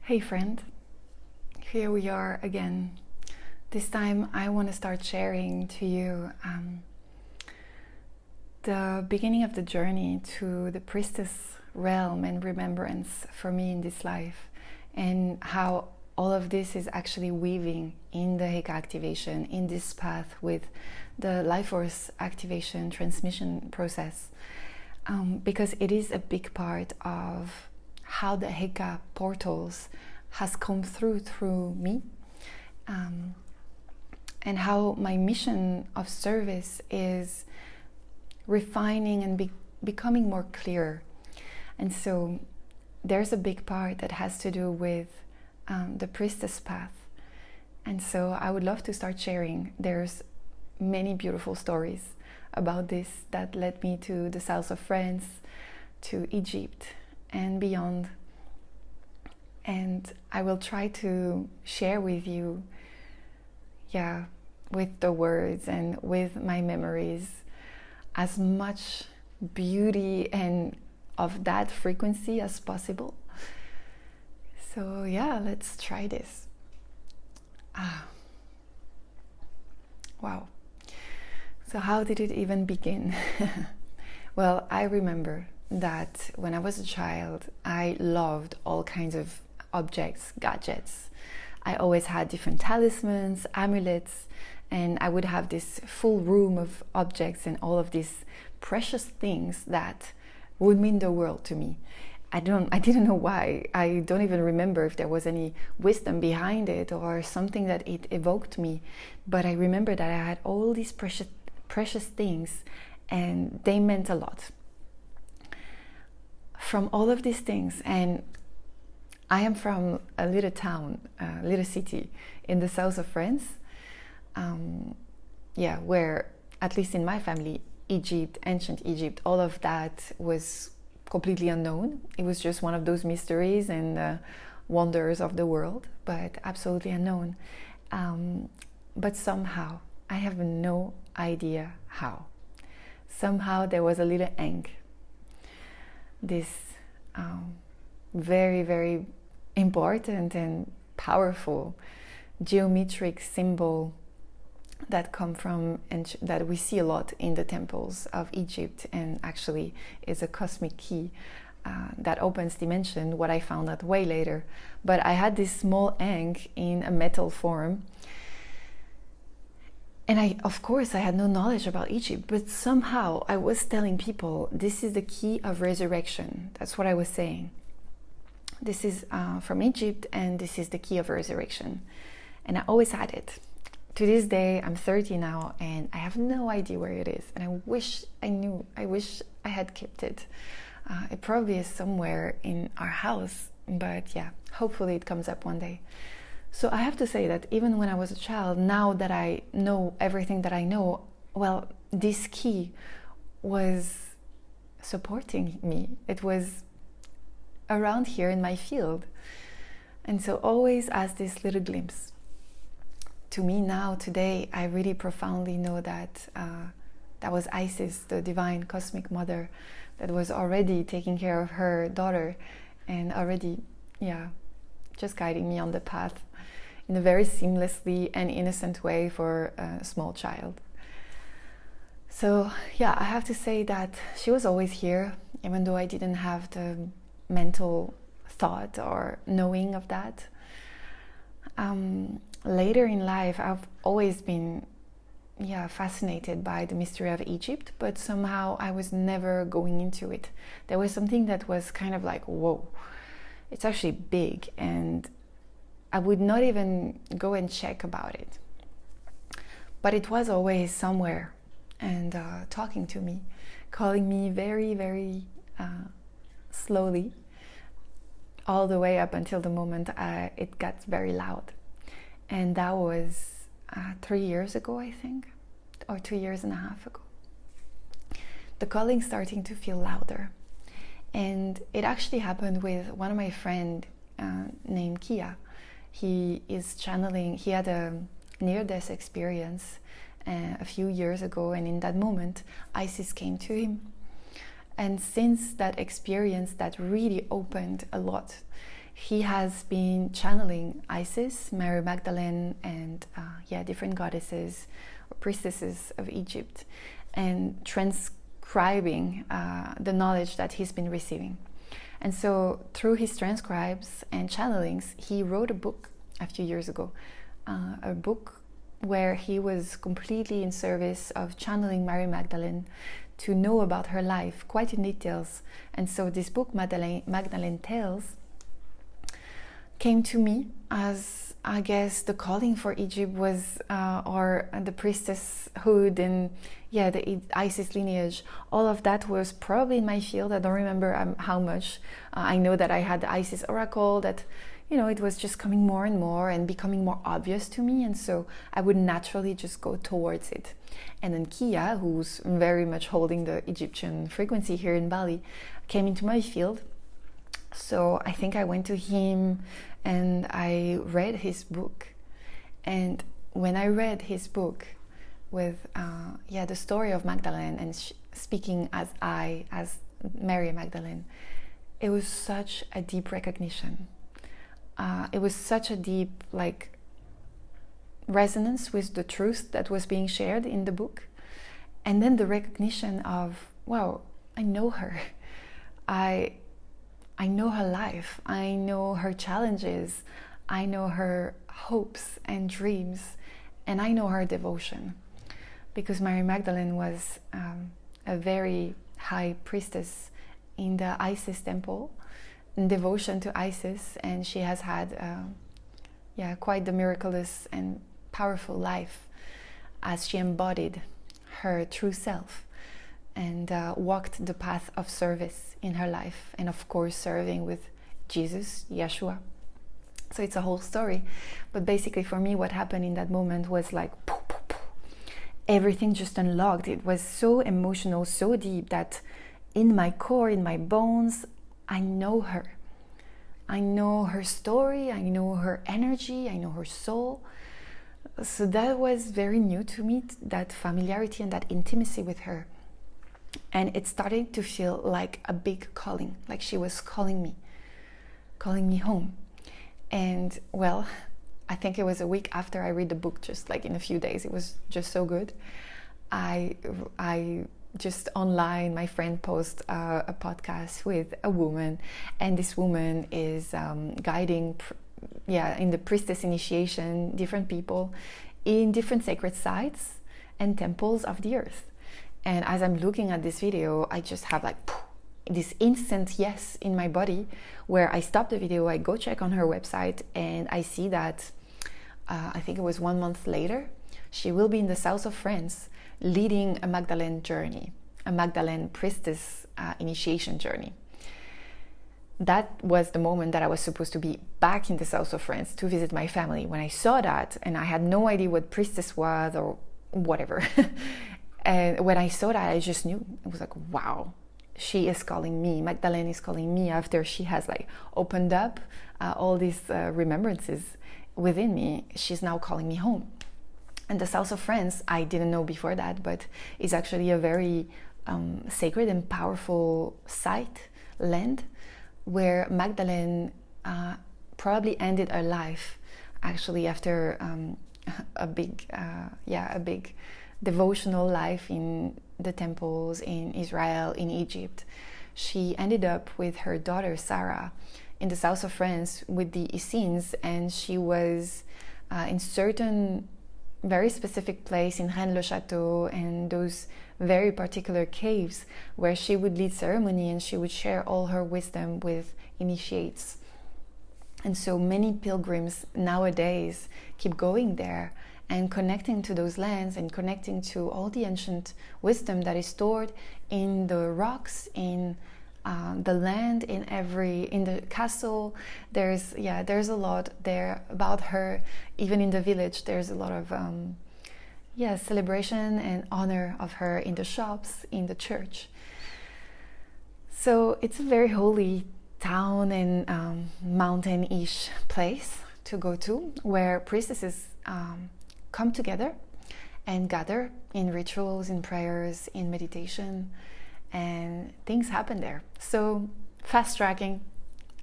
Hey friend, here we are again. This time I want to start sharing to you the beginning of the journey to the priestess realm and remembrance for me in this life, and how all of this is actually weaving in the Heka activation, in this path with the life force activation transmission process, because it is a big part of how the Heka portals has come through me, and how my mission of service is refining and becoming more clear. And so there's a big part that has to do with the priestess path. And so I would love to start sharing. There's many beautiful stories about this that led me to the south of France, to Egypt and beyond. And I will try to share with you, with the words and with my memories, as much beauty and of that frequency as possible. So let's try this. Wow. So how did it even begin? Well, I remember that when I was a child, I loved all kinds of objects, gadgets. I always had different talismans, amulets, and I would have this full room of objects and all of these precious things that would mean the world to me. I didn't know why. I don't even remember if there was any wisdom behind it or something that it evoked me. But I remember that I had all these precious things, and they meant a lot. From all of these things, and I am from a little town, a little city in the south of France, where, at least in my family, Egypt, ancient Egypt, all of that was completely unknown. It was just one of those mysteries and wonders of the world, but absolutely unknown. But somehow, I have no idea how. Somehow there was a little ink, this very, very important and powerful geometric symbol that come from, and that we see a lot in the temples of Egypt, and actually is a cosmic key that opens dimension, what I found out way later. But I had this small ink in a metal form, and I had no knowledge about Egypt, but somehow I was telling people, this is the key of resurrection. That's what I was saying. This is from Egypt, and this is the key of resurrection. And I always had it. To this day, I'm 30 now, and I have no idea where it is. And I wish I knew. I wish I had kept it. It probably is somewhere in our house, but hopefully it comes up one day. So I have to say that even when I was a child, now that I know everything that I know, well, this key was supporting me. It was around here in my field. And so always as this little glimpse. To me now, today, I really profoundly know that that was Isis, the divine cosmic mother, that was already taking care of her daughter and already, just guiding me on the path in a very seamlessly and innocent way for a small child. So I have to say that she was always here, even though I didn't have the mental thought or knowing of that. Later in life, I've always been fascinated by the mystery of Egypt, but somehow I was never going into it. There was something that was kind of like, whoa, it's actually big, and I would not even go and check about it. But it was always somewhere and talking to me, calling me very, very slowly, all the way up until the moment it got very loud. And that was 3 years ago, I think, or 2 years and a half ago. The calling starting to feel louder. And it actually happened with one of my friends named Kia. He is channeling, he had a near-death experience a few years ago, and in that moment, Isis came to him. And since that experience, that really opened a lot, he has been channeling Isis, Mary Magdalene, and different goddesses or priestesses of Egypt, and transcribing the knowledge that he's been receiving. And so through his transcribes and channelings, he wrote a book a few years ago, a book where he was completely in service of channeling Mary Magdalene to know about her life quite in details. And so this book, Magdalene Tales, came to me as, I guess, the calling for Egypt was, or the priestesshood and the Isis lineage. All of that was probably in my field. I don't remember how much. I know that I had the Isis oracle, that it was just coming more and more and becoming more obvious to me, and so I would naturally just go towards it. And then Kia, who's very much holding the Egyptian frequency here in Bali, came into my field. So I think I went to him and I read his book. And when I read his book with the story of Magdalene and speaking as Mary Magdalene, it was such a deep recognition. It was such a deep resonance with the truth that was being shared in the book. And then the recognition of, wow, I know her. I know her life. I know her challenges. I know her hopes and dreams. And I know her devotion. Because Mary Magdalene was a very high priestess in the Isis temple, in devotion to Isis, and she has had quite the miraculous and powerful life as she embodied her true self and walked the path of service in her life, and of course serving with Jesus, Yeshua. So it's a whole story, but basically for me what happened in that moment was like poof, poof, poof. Everything just unlocked. It was so emotional, so deep, that in my core, in my bones, I know her. I know her story, I know her energy, I know her soul. So that was very new to me, that familiarity and that intimacy with her. And it started to feel like a big calling, like she was calling me home. And well, I think it was a week after I read the book, just like in a few days. It was just so good. I just online, my friend posted a podcast with a woman, and this woman is guiding in the priestess initiation different people in different sacred sites and temples of the earth. And as I'm looking at this video, I just have this instant yes in my body, where I stop the video, I go check on her website, and I see that I think it was 1 month later, she will be in the south of France leading a Magdalene journey, a Magdalene priestess initiation journey. That was the moment that I was supposed to be back in the south of France to visit my family. When I saw that, and I had no idea what priestess was or whatever, and when I saw that, I just knew. It was like, wow, she is calling me. Magdalene is calling me after she has opened up all these remembrances within me. She's now calling me home. And the south of France, I didn't know before that, but is actually a very sacred and powerful site, land, where Magdalene probably ended her life, actually after a big devotional life in the temples in Israel, in Egypt. She ended up with her daughter Sarah in the south of France with the Essenes, and she was in certain very specific place in Rennes-le-Château and those very particular caves where she would lead ceremony and she would share all her wisdom with initiates. And so many pilgrims nowadays keep going there and connecting to those lands and connecting to all the ancient wisdom that is stored in the rocks, in the land, in the castle. There's a lot there about her. Even in the village, there's a lot of celebration and honor of her in the shops, in the church. So it's a very holy town and mountain-ish place to go to, where priestesses come together and gather in rituals, in prayers, in meditation, and things happen there. So fast tracking,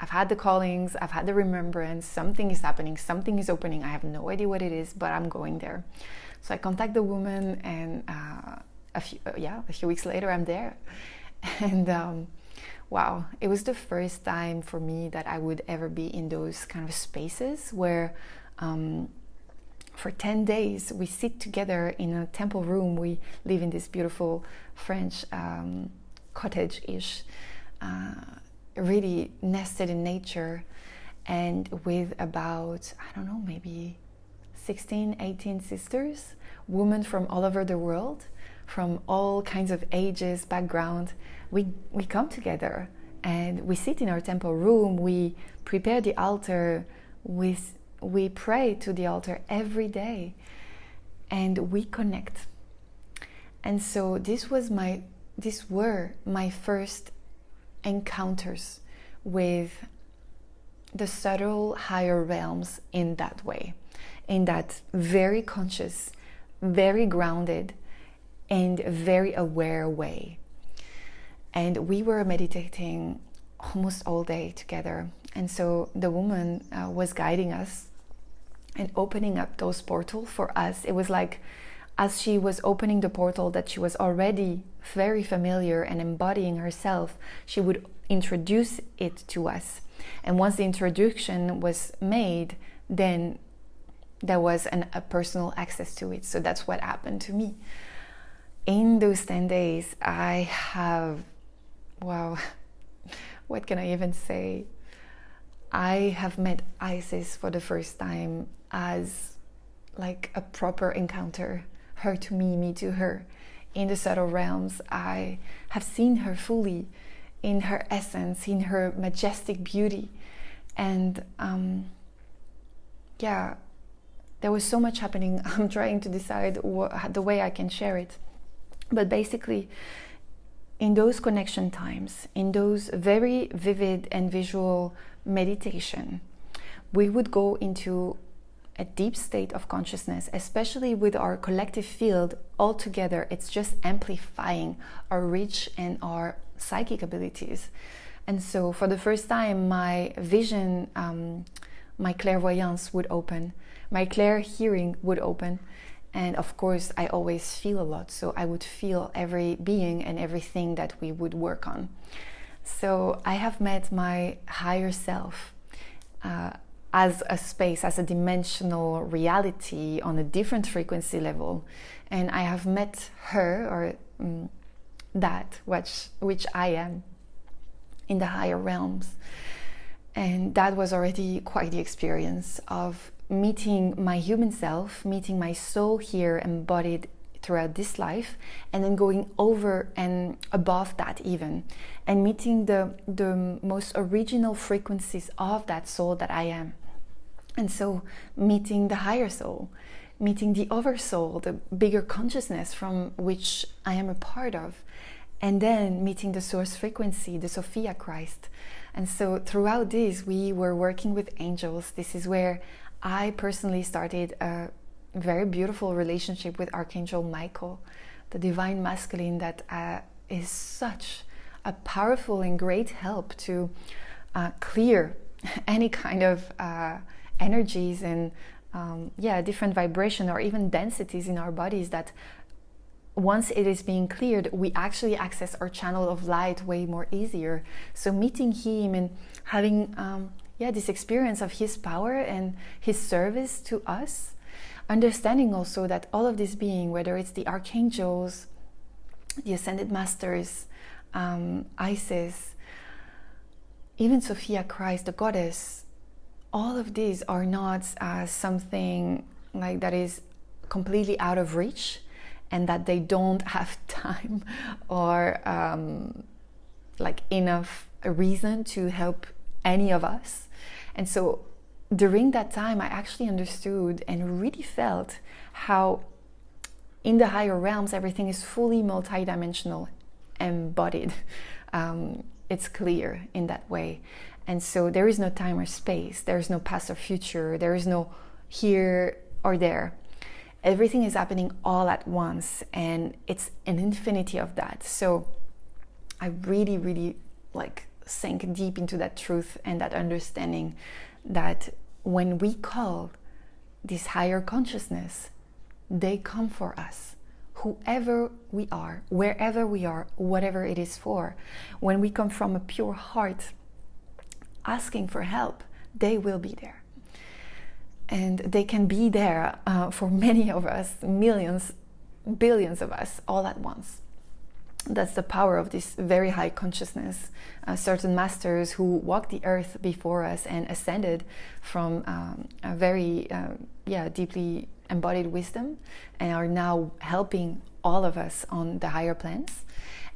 I've had the callings, I've had the remembrance, something is happening, something is opening. I have no idea what it is, but I'm going there. So I contact the woman, and a few weeks later I'm there. And wow, it was the first time for me that I would ever be in those kind of spaces where for 10 days we sit together in a temple room. We live in this beautiful French cottage-ish, really nested in nature, and with about, I don't know, maybe 16, 18 sisters, women from all over the world, from all kinds of ages, background. We come together and we sit in our temple room, we prepare the altar, we pray to the altar every day, and we connect. And so these were my first encounters with the subtle higher realms in that way, in that very conscious, very grounded, and very aware way. And we were meditating almost all day together. And so the woman was guiding us and opening up those portals for us. It was like, as she was opening the portal that she was already very familiar and embodying herself, she would introduce it to us. And once the introduction was made, then there was a personal access to it. So that's what happened to me. In those 10 days, I have, wow, what can I even say? I have met Isis for the first time as like a proper encounter. Her to me to her. In the subtle realms, I have seen her fully, in her essence, in her majestic beauty. And there was so much happening. I'm trying to decide the way I can share it. But basically, in those connection times, in those very vivid and visual meditation, we would go into a deep state of consciousness, especially with our collective field all together. It's just amplifying our reach and our psychic abilities. And so for the first time, my vision, my clairvoyance would open, my clair hearing would open. And of course, I always feel a lot. So I would feel every being and everything that we would work on. So I have met my higher self as a space, as a dimensional reality on a different frequency level. And I have met her, or that which I am in the higher realms. And that was already quite the experience of meeting my human self, meeting my soul here embodied throughout this life, and then going over and above that even, and meeting the most original frequencies of that soul that I am. And so meeting the higher soul, meeting the oversoul, the bigger consciousness from which I am a part of, and then meeting the source frequency, the Sophia Christ. And so throughout this, we were working with angels. This is where I personally started a very beautiful relationship with Archangel Michael, the divine masculine that is such a powerful and great help to clear any kind of energies and different vibration or even densities in our bodies that once it is being cleared, we actually access our channel of light way more easier. So meeting him and having this experience of his power and his service to us, understanding also that all of this being, whether it's the archangels, the ascended masters, Isis, even Sophia Christ, the goddess, all of these are not something like that is completely out of reach, and that they don't have time or like enough reason to help any of us. And so during that time, I actually understood and really felt how in the higher realms, everything is fully multidimensional, embodied. It's clear in that way. And so there is no time or space. There is no past or future. There is no here or there. Everything is happening all at once, and it's an infinity of that. So I really, really sink deep into that truth and that understanding that when we call this higher consciousness, they come for us. Whoever we are, wherever we are, whatever it is for. When we come from a pure heart, asking for help, they will be there. And they can be there for many of us, millions, billions of us, all at once. That's the power of this very high consciousness. Certain masters who walked the earth before us and ascended from a very deeply embodied wisdom and are now helping all of us on the higher planes.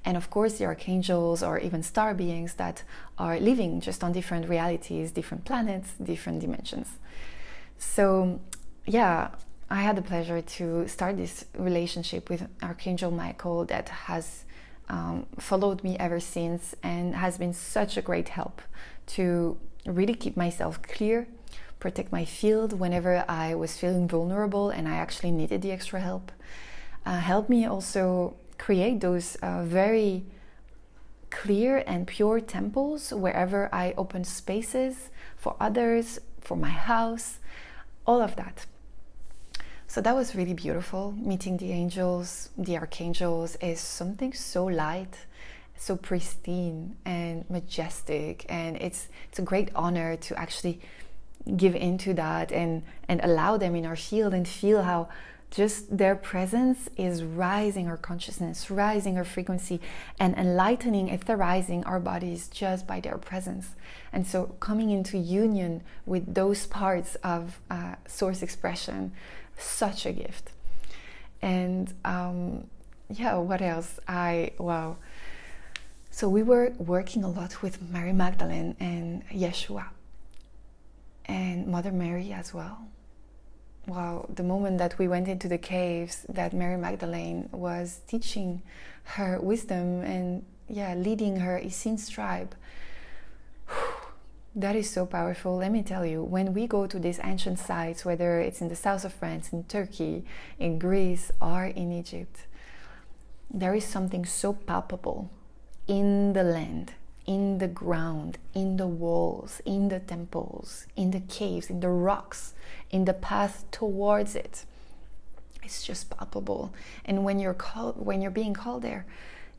And of course the archangels or even star beings that are living just on different realities, different planets, different dimensions. So yeah, I had the pleasure to start this relationship with Archangel Michael that has followed me ever since and has been such a great help to really keep myself clear, protect my field whenever I was feeling vulnerable and I actually needed the extra help. Help me also create those very clear and pure temples wherever I open spaces for others, for my house, all of that. So that was really beautiful. Meeting the angels, the archangels is something so light, so pristine and majestic, and it's a great honor to actually give into that and allow them in our field and feel how just their presence is rising our consciousness, rising our frequency, and enlightening, etherizing our bodies just by their presence. And so coming into union with those parts of source expression, such a gift. And what else? Wow. So we were working a lot with Mary Magdalene and Yeshua and Mother Mary as well. Wow, the moment that we went into the caves, that Mary Magdalene was teaching her wisdom and leading her Essenes tribe. That is so powerful. Let me tell you, when we go to these ancient sites, whether it's in the south of France, in Turkey, in Greece, or in Egypt, there is something so palpable in the land, in the ground, in the walls, in the temples, in the caves, in the rocks, in the path towards it. It's just palpable. And when you're being called there,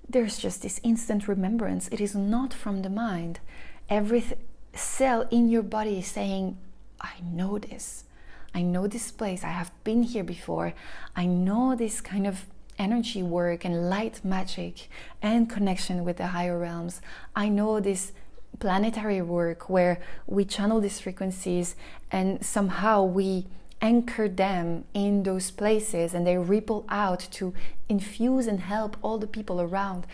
there's just this instant remembrance. It is not from the mind. Every cell in your body is saying, I know this. I know this place. I have been here before. I know this kind of energy work and light magic and connection with the higher realms. I know this planetary work where we channel these frequencies and somehow we anchor them in those places and they ripple out to infuse and help all the people around.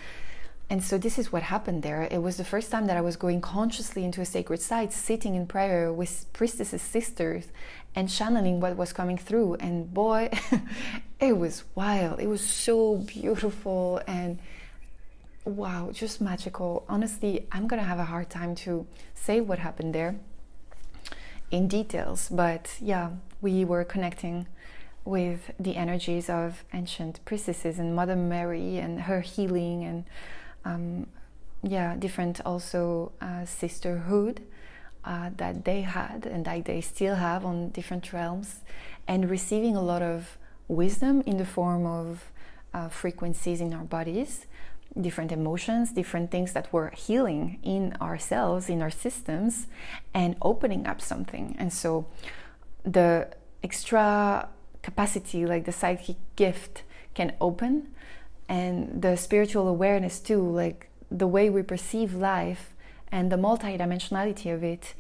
And so this is what happened there. It was the first time that I was going consciously into a sacred site, sitting in prayer with priestesses, sisters, and channeling what was coming through. And boy, it was wild. It was so beautiful and wow, just magical. Honestly, I'm gonna have a hard time to say what happened there in details, but yeah, we were connecting with the energies of ancient priestesses and Mother Mary and her healing and different also sisterhood that they had and that they still have on different realms, and receiving a lot of wisdom in the form of frequencies in our bodies, different emotions, different things that were healing in ourselves, in our systems, and opening up something. And so the extra capacity, like the psychic gift, can open, and the spiritual awareness too, like the way we perceive life and the multidimensionality of it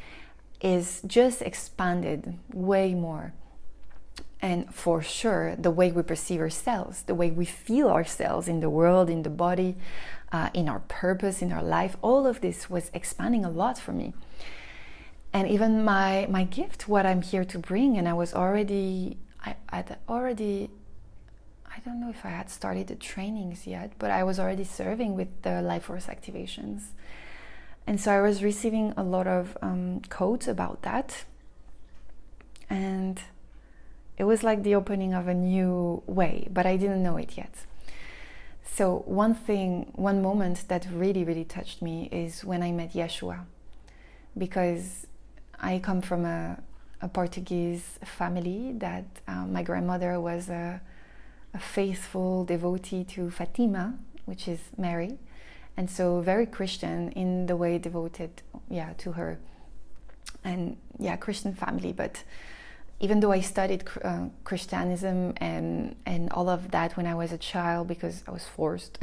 is just expanded way more. And for sure, the way we perceive ourselves, the way we feel ourselves in the world, in the body, in our purpose, in our life, all of this was expanding a lot for me. And even my gift, what I'm here to bring, and I don't know if I had started the trainings yet, but I was already serving with the Life Force activations. And so I was receiving a lot of codes about that. And it was like the opening of a new way, but I didn't know it yet. So one moment that really, really touched me is when I met Yeshua, because I come from a Portuguese family that my grandmother was a faithful devotee to Fatima, which is Mary, and so very Christian in the way devoted, to her, and Christian family. But even though I studied Christianism and all of that when I was a child, because I was forced,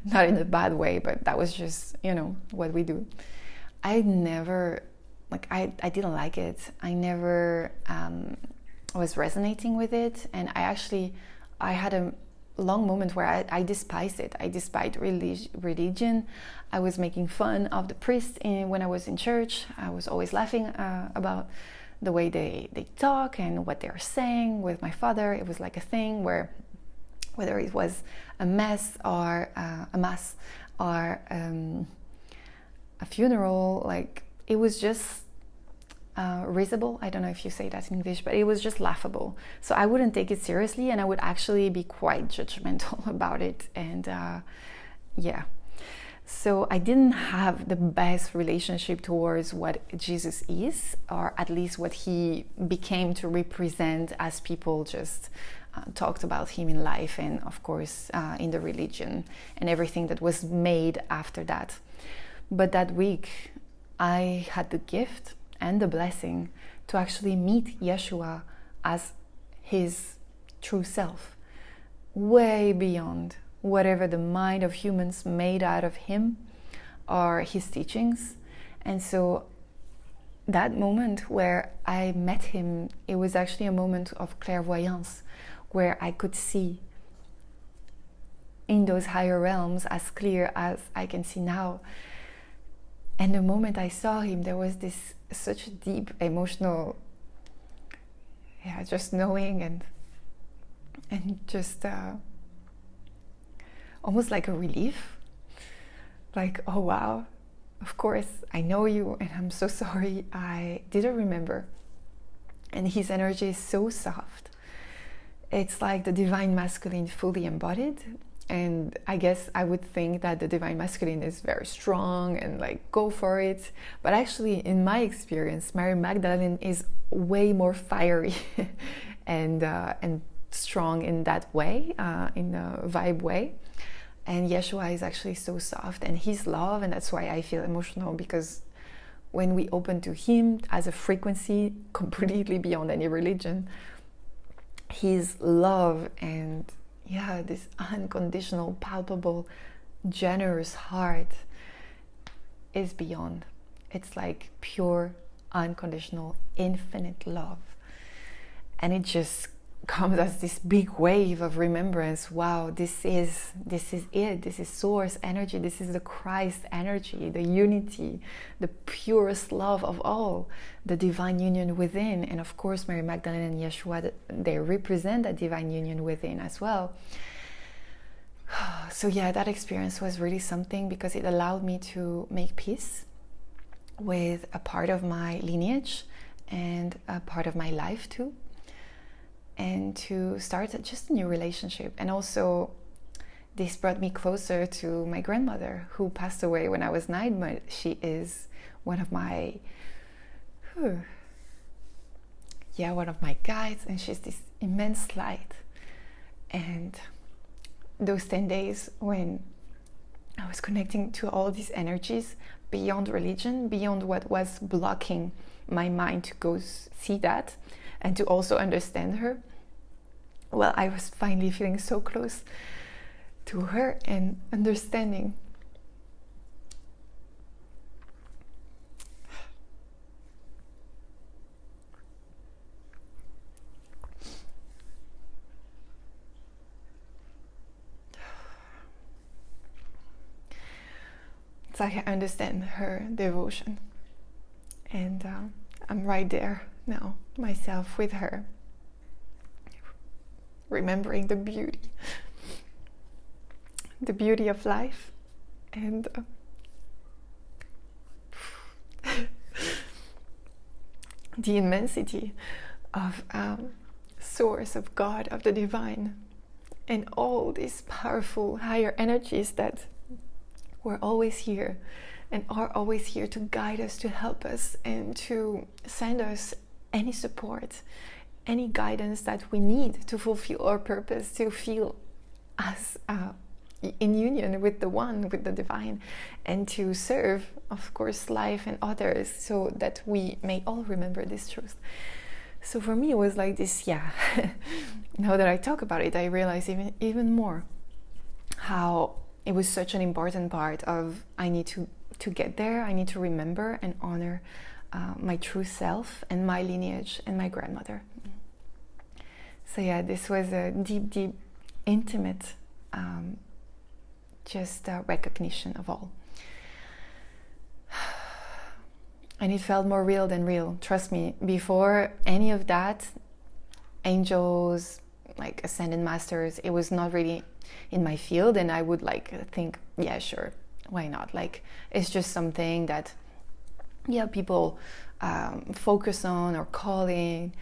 not in a bad way, but that was just, what we do. I never, I didn't like it. I never was resonating with it. And I had a long moment where I despised it. I despised religion. I was making fun of the priests when I was in church. I was always laughing about the way they talk and what they're saying. With my father, it was like a thing where, whether it was a mass or a funeral, it was just risible. I don't know if you say that in English, but it was just laughable. So I wouldn't take it seriously, and I would actually be quite judgmental about it. And so I didn't have the best relationship towards what Jesus is, or at least what he became to represent, as people just talked about him in life, and of course in the religion and everything that was made after that. But that week I had the gift and the blessing to actually meet Yeshua as his true self, way beyond whatever the mind of humans made out of him or his teachings. And so that moment where I met him, it was actually a moment of clairvoyance, where I could see in those higher realms as clear as I can see now. And the moment I saw him, there was such a deep emotional, just knowing and just almost like a relief. Like, oh wow, of course I know you, and I'm so sorry I didn't remember. And his energy is so soft. It's like the divine masculine fully embodied. And I guess I would think that the divine masculine is very strong and go for it. But actually, in my experience, Mary Magdalene is way more fiery and strong in that way, in a vibe way. And Yeshua is actually so soft, and his love, and that's why I feel emotional, because when we open to him as a frequency completely beyond any religion, his love and this unconditional, palpable, generous heart is beyond. It's like pure, unconditional, infinite love. And it just comes as this big wave of remembrance. Wow, this is it. This is source energy. This is the Christ energy, the unity, the purest love of all, the divine union within. And of course, Mary Magdalene and Yeshua, they represent that divine union within as well. So that experience was really something, because it allowed me to make peace with a part of my lineage and a part of my life too, and to start just a new relationship. And also, this brought me closer to my grandmother, who passed away when I was 9, but she is one of my guides, and she's this immense light. And those 10 days when I was connecting to all these energies beyond religion, beyond what was blocking my mind to go see that, and to also understand her, well, I was finally feeling so close to her and understanding. It's like I understand her devotion, and I'm right there now, myself with her, remembering the beauty of life, and the immensity of source, of God, of the divine, and all these powerful higher energies that were always here and are always here to guide us, to help us, and to send us any support, any guidance that we need to fulfill our purpose, to feel us in union with the one, with the divine, and to serve, of course, life and others, so that we may all remember this truth. So for me, it was like this, now that I talk about it, I realize even more how it was such an important part of, I need to get there, I need to remember and honor my true self and my lineage and my grandmother. So this was a deep, intimate recognition of all. And it felt more real than real. Trust me, before any of that, angels, like ascended masters, it was not really in my field, and I would think, yeah, sure, why not? It's just something that people focus on or calling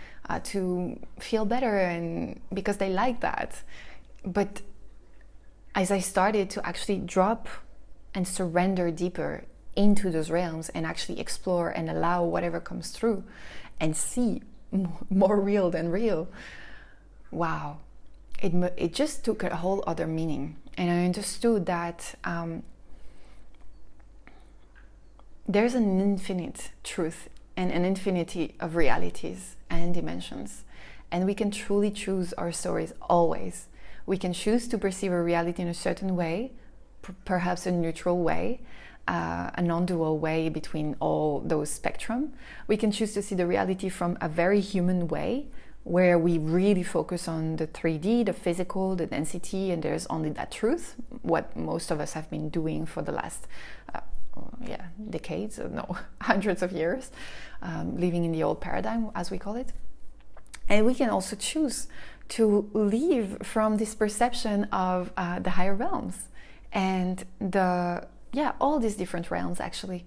to feel better, and because they like that. But as I started to actually drop and surrender deeper into those realms and actually explore and allow whatever comes through and see more real than real, wow, it just took a whole other meaning. And I understood that there's an infinite truth and an infinity of realities and dimensions, and we can truly choose our stories always. We can choose to perceive a reality in a certain way, perhaps a neutral way, a non-dual way between all those spectrum. We can choose to see the reality from a very human way, where we really focus on the 3D, the physical, the density, and there's only that truth, what most of us have been doing for the last decades, hundreds of years, living in the old paradigm, as we call it. And we can also choose to leave from this perception of the higher realms and all these different realms, actually,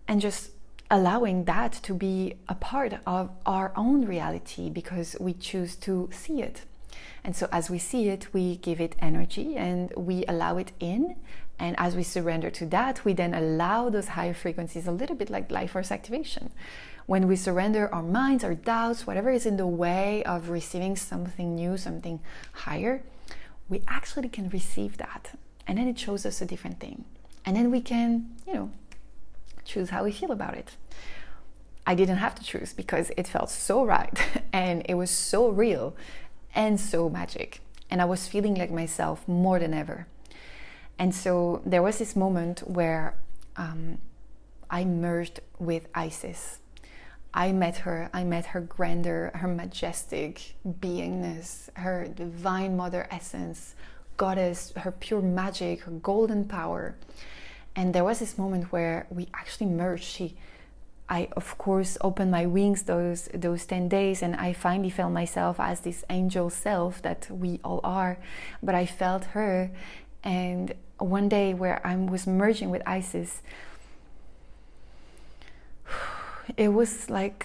and just allowing that to be a part of our own reality, because we choose to see it. And so as we see it, we give it energy and we allow it in. And as we surrender to that, we then allow those higher frequencies, a little bit like life force activation. When we surrender our minds, our doubts, whatever is in the way of receiving something new, something higher, we actually can receive that. And then it shows us a different thing. And then we can, choose how we feel about it. I didn't have to choose, because it felt so right and it was so real and so magic. And I was feeling like myself more than ever. And so there was this moment where I merged with Isis. I met her grandeur, her majestic beingness, her divine mother essence, goddess, her pure magic, her golden power. And there was this moment where we actually merged. I of course opened my wings those 10 days, and I finally felt myself as this angel self that we all are. But I felt her, and one day where I was merging with Isis, it was like,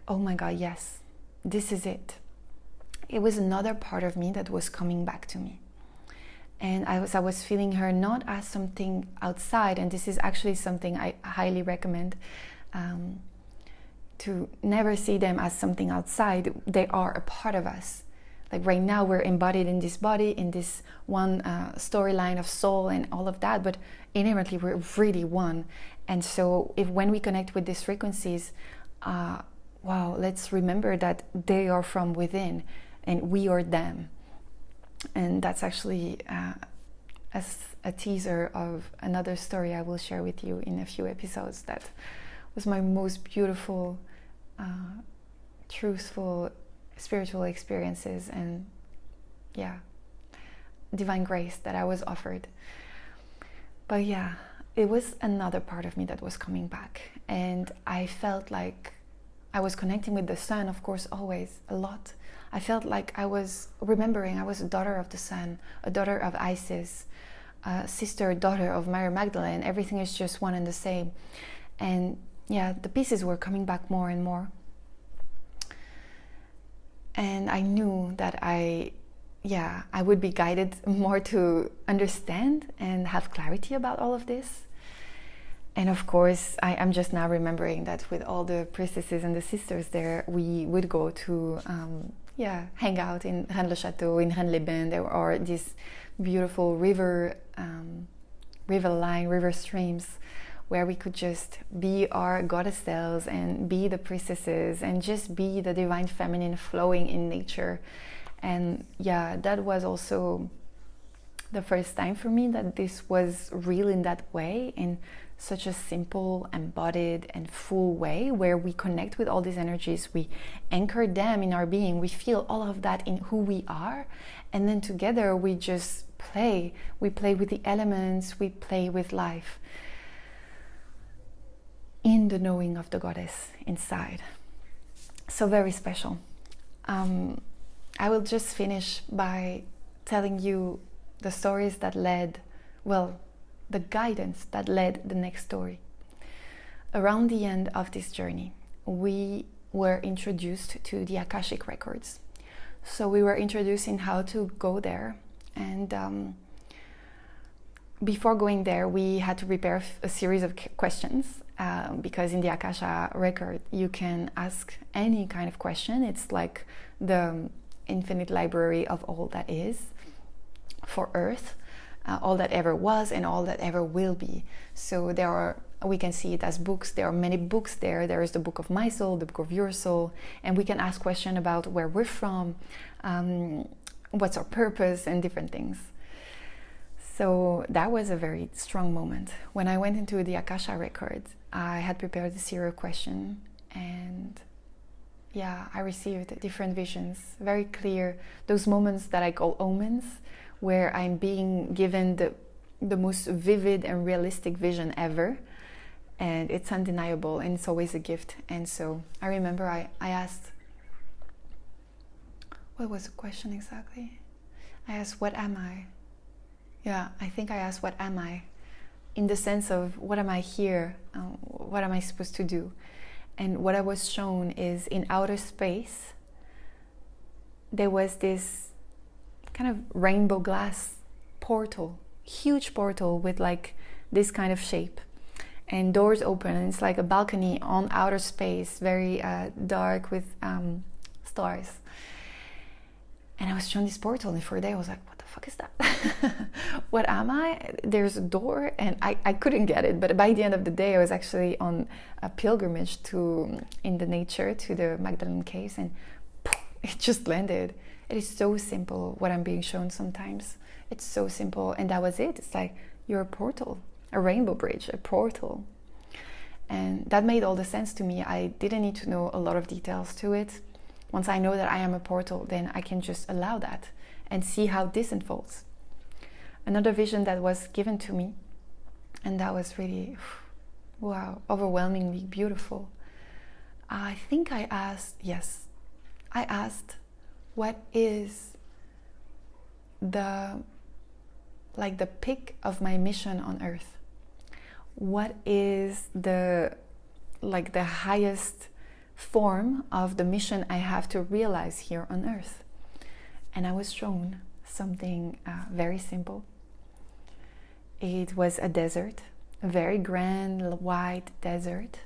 oh my God, yes, this is it. It was another part of me that was coming back to me. And I was feeling her not as something outside, and this is actually something I highly recommend, to never see them as something outside. They are a part of us. Like right now we're embodied in this body, in this one storyline of soul and all of that, but inherently we're really one. And so when we connect with these frequencies, let's remember that they are from within and we are them. And that's actually as a teaser of another story I will share with you in a few episodes. That was my most beautiful, truthful, spiritual experiences, and divine grace that I was offered. But it was another part of me that was coming back, and I felt like I was connecting with the sun, of course, always a lot. I felt like I was remembering I was a daughter of the sun, a daughter of Isis, a sister, daughter of Mary Magdalene. Everything is just one and the same. And the pieces were coming back more and more. And I knew that I would be guided more to understand and have clarity about all of this. And of course, I'm just now remembering that with all the priestesses and the sisters there, we would go to hang out in Rennes-le-Château, in Rennes-les-Bains. There are these beautiful river streams where we could just be our goddess selves and be the priestesses and just be the divine feminine flowing in nature. And that was also the first time for me that this was real in that way, in such a simple, embodied and full way, where we connect with all these energies, we anchor them in our being, we feel all of that in who we are, and then together we just play. We play with the elements, we play with life in the knowing of the goddess inside. So very special. I will just finish by telling you the stories that led, the guidance that led the next story. Around the end of this journey, we were introduced to the Akashic records. So we were introduced in how to go there, and before going there, we had to prepare a series of questions, because in the Akasha record, you can ask any kind of question. It's like the infinite library of all that is for Earth. All that ever was and all that ever will be. So we can see it as books. There are many books there. There is the book of my soul, the book of your soul, and we can ask questions about where we're from, what's our purpose, and different things. So that was a very strong moment. When I went into the Akasha records, I had prepared a serial question, and I received different visions, very clear, those moments that I call omens, where I'm being given the most vivid and realistic vision ever, and it's undeniable, and it's always a gift. And so I remember I asked, what was the question exactly? I asked, what am I? I think I asked, what am I? In the sense of, what am I here? What am I supposed to do? And what I was shown is, in outer space, there was this kind of rainbow glass portal, huge portal with like this kind of shape, and doors open, and it's like a balcony on outer space, very dark with stars. And I was shown this portal, and for a day I was like, what the fuck is that? What am I? There's a door, and I couldn't get it. But by the end of the day, I was actually on a pilgrimage in the nature to the Magdalene caves, and it just landed. It is so simple what I'm being shown sometimes. It's so simple, and that was it. It's like, you're a portal, a rainbow bridge, a portal. And that made all the sense to me. I didn't need to know a lot of details to it. Once I know that I am a portal, then I can just allow that and see how this unfolds. Another vision that was given to me, and that was really, wow, overwhelmingly beautiful. I think I asked, what is the peak of my mission on Earth? What is the highest form of the mission I have to realize here on Earth? And I was shown something very simple. It was a desert, a very grand, white desert.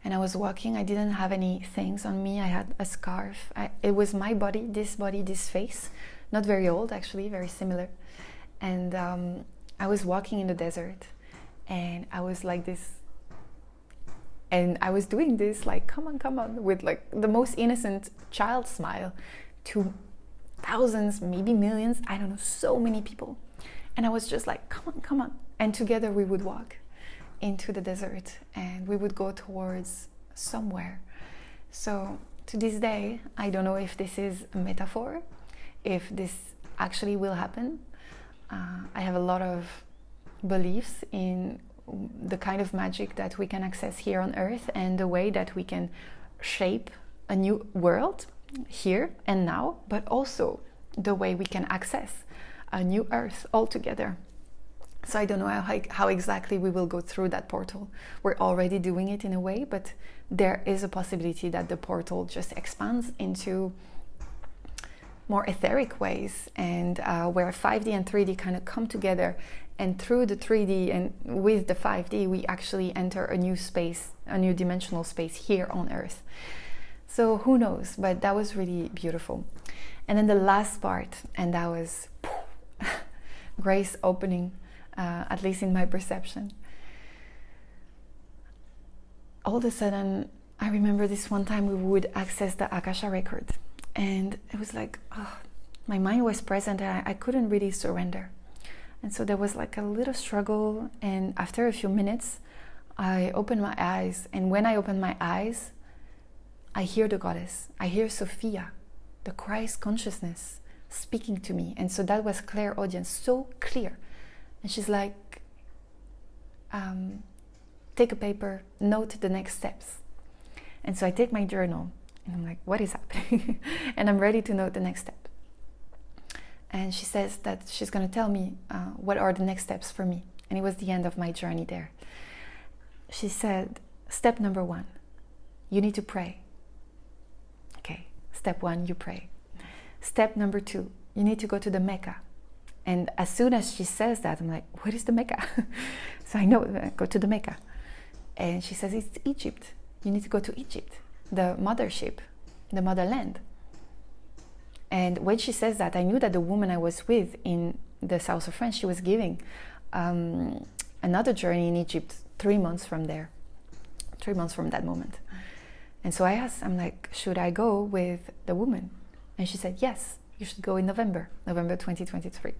And I was walking. I didn't have any things on me. I had a scarf. It was my body, this face. Not very old, actually, very similar. And I was walking in the desert, and I was like this. And I was doing this like, come on, with like the most innocent child smile to thousands, maybe millions, I don't know, so many people. And I was just like, come on. And together we would walk into the desert, and we would go towards somewhere. So to this day, I don't know if this is a metaphor, if this actually will happen. I have a lot of beliefs in the kind of magic that we can access here on Earth, and the way that we can shape a new world here and now, but also the way we can access a new Earth altogether. So I don't know how exactly we will go through that portal. We're already doing it in a way, but there is a possibility that the portal just expands into more etheric ways, and where 5D and 3D kind of come together, and through the 3D and with the 5D we actually enter a new space, a new dimensional space here on Earth. So who knows, but that was really beautiful. And then the last part, and that was grace opening, at least in my perception. All of a sudden, I remember this one time we would access the Akasha record, and it was like, oh, my mind was present and I couldn't really surrender. And so there was like a little struggle, and after a few minutes, I opened my eyes, and when I opened my eyes, I hear the goddess. I hear Sophia, the Christ consciousness, speaking to me. And so that was clairaudience, so clear. And she's like, take a paper, note the next steps. And so I take my journal, and I'm like, what is happening? And I'm ready to note the next step. And she says that she's going to tell me what are the next steps for me. And it was the end of my journey there. She said, step number 1, you need to pray. Okay, step 1, you pray. Step number 2, you need to go to the Mecca. And as soon as she says that, I'm like, what is the Mecca? So I know, go to the Mecca. And she says, it's Egypt. You need to go to Egypt, the mothership, the motherland. And when she says that, I knew that the woman I was with in the south of France, she was giving another journey in Egypt 3 months from there, 3 months from that moment. And so I asked, I'm like, should I go with the woman? And she said, yes, you should go in November 2023.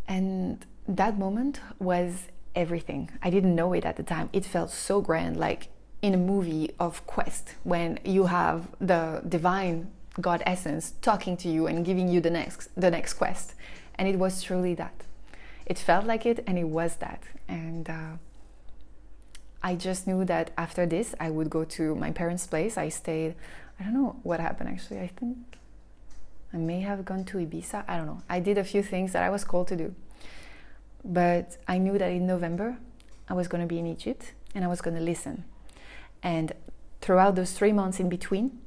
And that moment was everything. I didn't know it at the time. It felt so grand, like in a movie of Quest, when you have the divine God essence talking to you and giving you the next quest. And it was truly that. It felt like it, and it was that. And I just knew that after this I would go to my parents' place. I stayed, I don't know what happened actually. I think I may have gone to Ibiza. I don't know. I did a few things that I was called to do. But I knew that in November I was going to be in Egypt, and I was going to listen. And throughout those 3 months in between,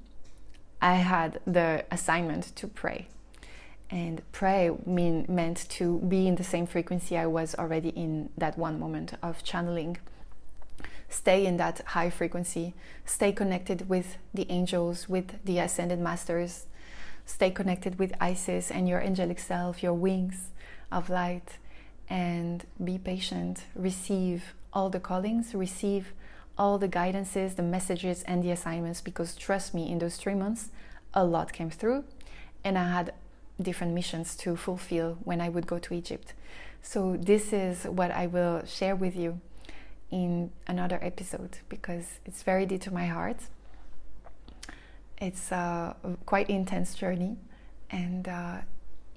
I had the assignment to pray. And pray meant to be in the same frequency I was already in that one moment of channeling. Stay in that high frequency. Stay connected with the angels, with the ascended masters. Stay connected with Isis and your angelic self, your wings of light. And be patient. Receive all the callings. Receive all the guidances, the messages, and the assignments, because trust me, in those 3 months, a lot came through, and I had different missions to fulfill when I would go to Egypt. So this is what I will share with you in another episode, because it's very dear to my heart. It's a quite intense journey, and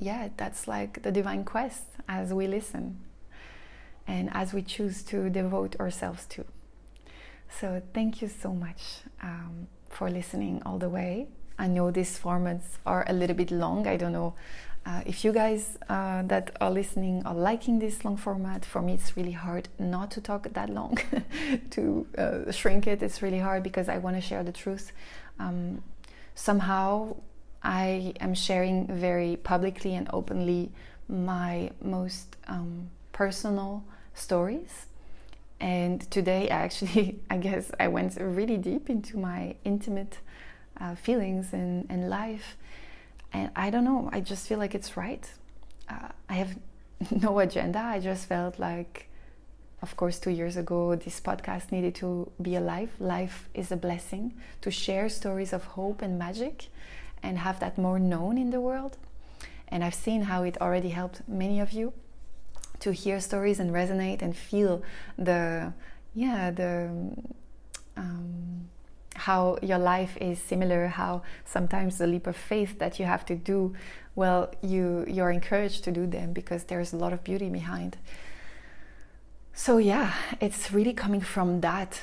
yeah, that's like the divine quest as we listen and as we choose to devote ourselves to. So thank you so much for listening all the way. I know these formats are a little bit long. I don't know if you guys that are listening are liking this long format. For me, it's really hard not to talk that long, to shrink it. It's really hard because I want to share the truth. Somehow I am sharing very publicly and openly my most personal stories. And today, I guess I went really deep into my intimate feelings and life. And I don't know, I just feel like it's right. I have no agenda. I just felt like, of course, 2 years ago, this podcast needed to be alive. Life is a blessing, to share stories of hope and magic and have that more known in the world. And I've seen how it already helped many of you to hear stories and resonate and feel how your life is similar, how sometimes the leap of faith that you have to do, well, you're encouraged to do them because there's a lot of beauty behind. So yeah, it's really coming from that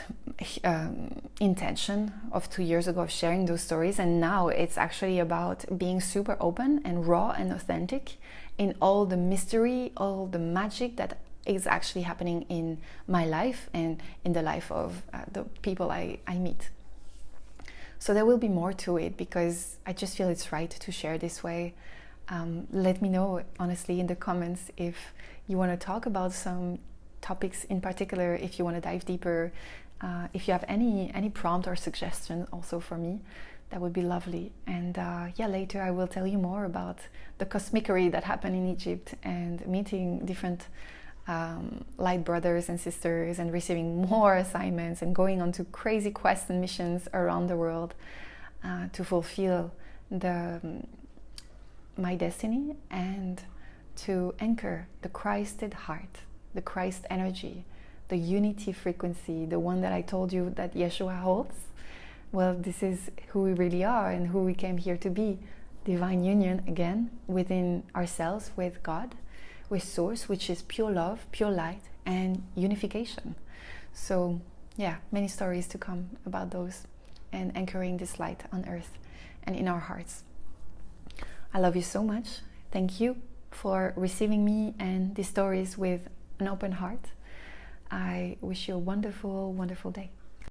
intention of 2 years ago of sharing those stories, and now it's actually about being super open and raw and authentic in all the mystery, all the magic that is actually happening in my life and in the life of the people I meet. So there will be more to it, because I just feel it's right to share this way. Let me know, honestly, in the comments if you want to talk about some topics in particular, if you want to dive deeper, if you have any prompt or suggestion also for me, that would be lovely. And later I will tell you more about the cosmicery that happened in Egypt, and meeting different light brothers and sisters, and receiving more assignments, and going on to crazy quests and missions around the world to fulfill my destiny, and to anchor the Christed heart, the Christ energy, the unity frequency, the one that I told you that Yeshua holds. Well, this is who we really are and who we came here to be. Divine union, again, within ourselves, with God, with Source, which is pure love, pure light, and unification. So yeah, many stories to come about those, and anchoring this light on earth and in our hearts. I love you so much. Thank you for receiving me and these stories with an open heart. I wish you a wonderful, wonderful day.